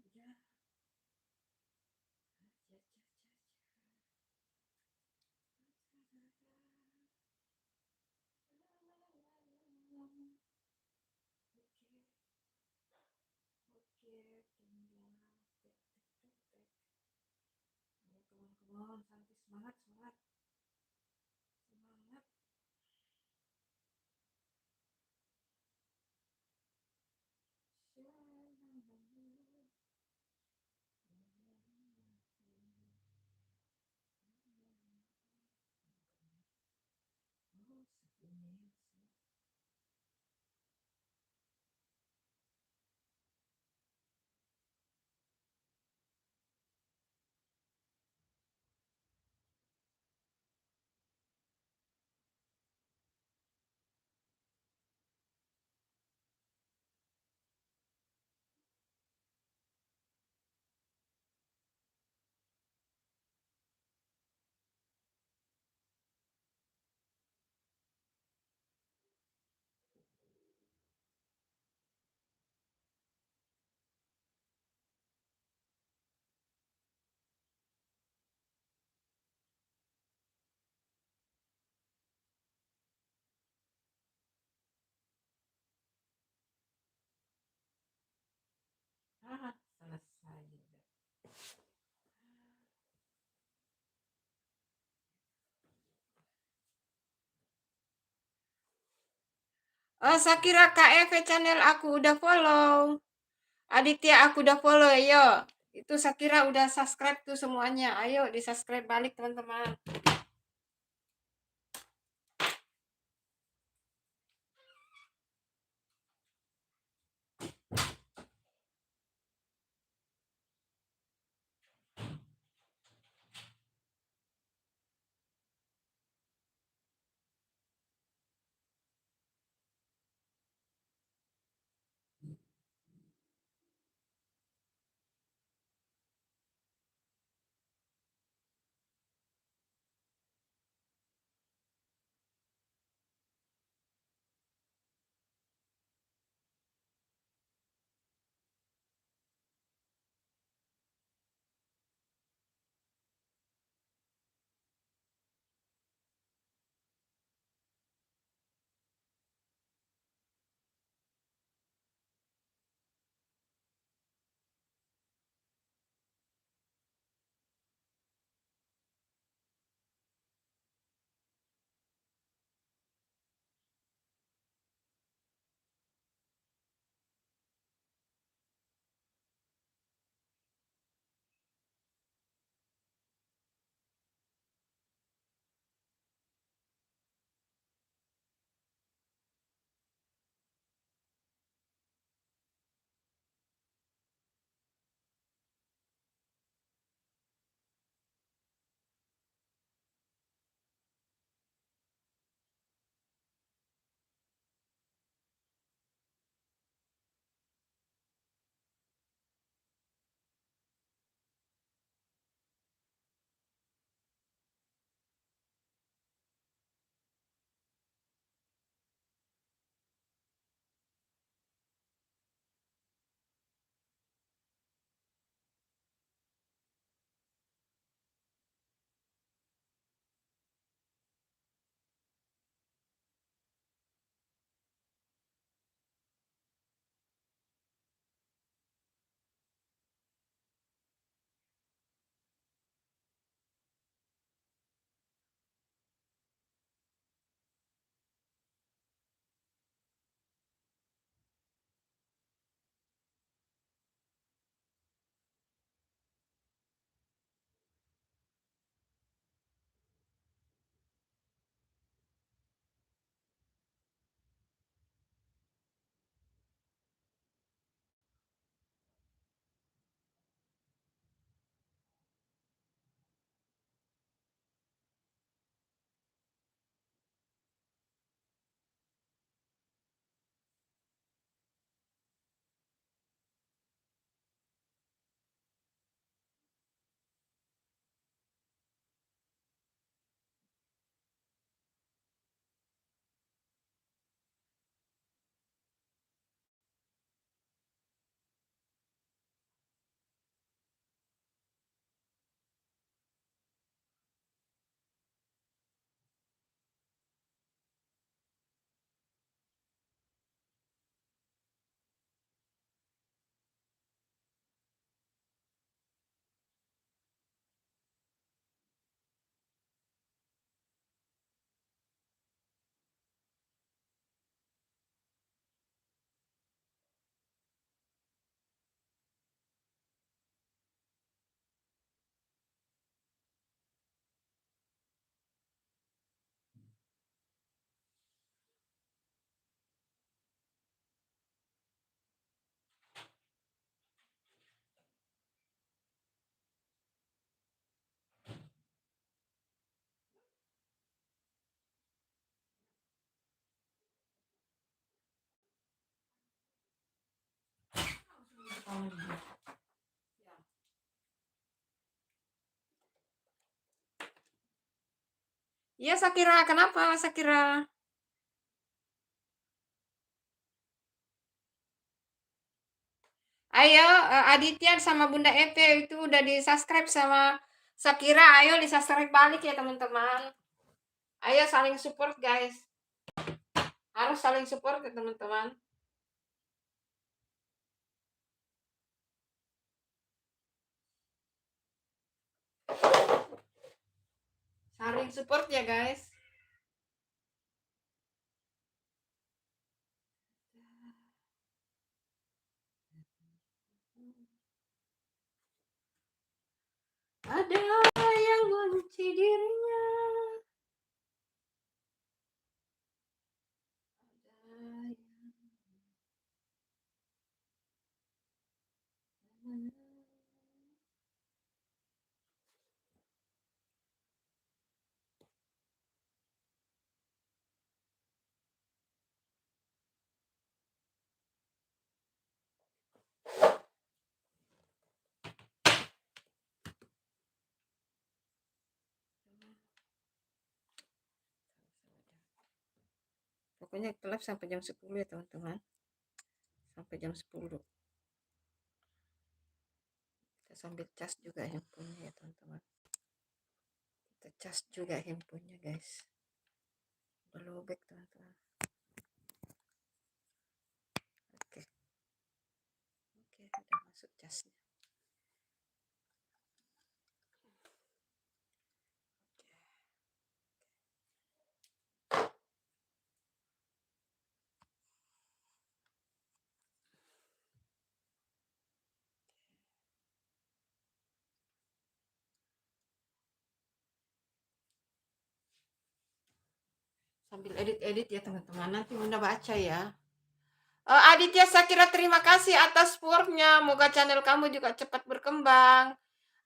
S1: Oh, Sakira KF channel aku udah follow. Aditya aku udah follow, ayo. Itu Sakira udah subscribe tuh semuanya. Ayo di-subscribe balik teman-teman. Iya Sakira, kenapa Sakira? Ayo Aditya sama Bunda Epe itu udah di-subscribe sama Sakira, ayo di-subscribe balik ya teman-teman. Ayo saling support guys. Harus saling support ya teman-teman. Saling support ya guys. Ada yang benci dirinya. Pokoknya kelab sampai jam 10 ya teman-teman. Sampai jam 10. Kita sambil cas juga handphonenya ya teman-teman. Kita cas juga handphonenya guys. Udah lobek teman-teman. Oke. Oke, udah masuk casnya. Sambil edit-edit ya teman-teman. Nanti Bunda baca ya. Aditya Sakira, terima kasih atas supportnya. Moga channel kamu juga cepat berkembang.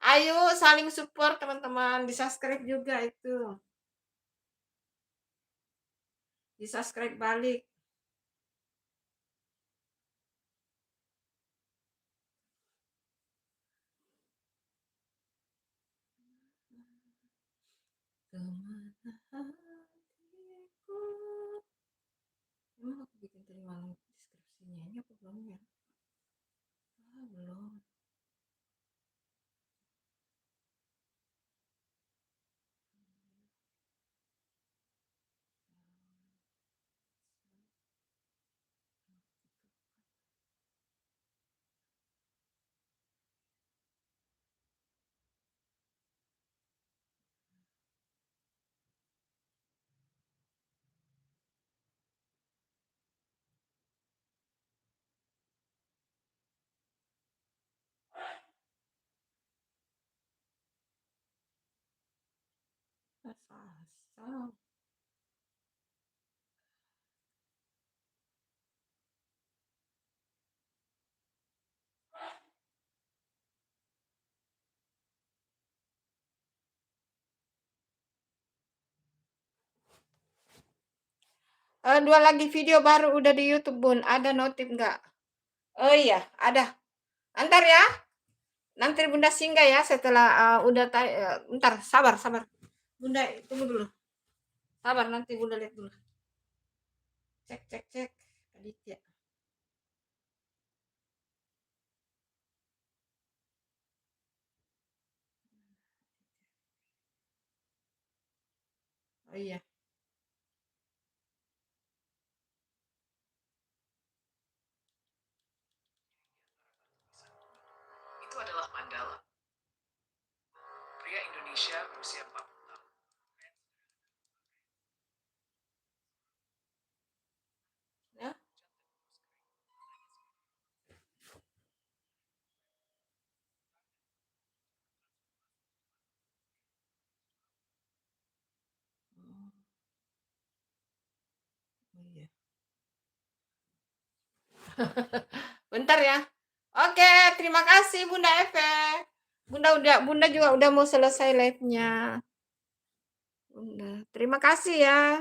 S1: Ayo saling support teman-teman. Di subscribe juga itu. Di subscribe balik. Kemana hatiku? Emang aku bikin tadi malam deskripsinya. Ini apa belum ya? Belum. Asal. Dua lagi video baru udah di YouTube Bun. Ada notif nggak? Oh iya, ada. Antar ya. Nanti Bunda singgah ya setelah ntar sabar sabar. Bunda tunggu dulu. Sabar nanti Bunda lihat dulu. Cek cek cek. Aditya. Oh iya.
S2: Itu adalah Mandala, pria Indonesia berusia 40 tahun.
S1: Ya. Oh iya. Bentar ya. Oke, terima kasih Bunda Eve. Bunda juga udah mau selesai live-nya. Bunda, terima kasih ya.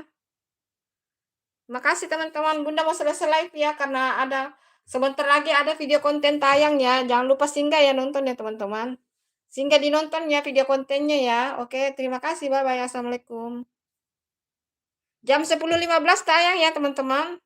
S1: Terima kasih teman-teman. Bunda mau selesai live ya karena ada sebentar lagi ada video konten tayang ya. Jangan lupa singgah ya nonton ya teman-teman. Singgah dinonton ya video kontennya ya. Oke, terima kasih. Bye bye. Assalamualaikum. Jam 10.15 tayang ya teman-teman.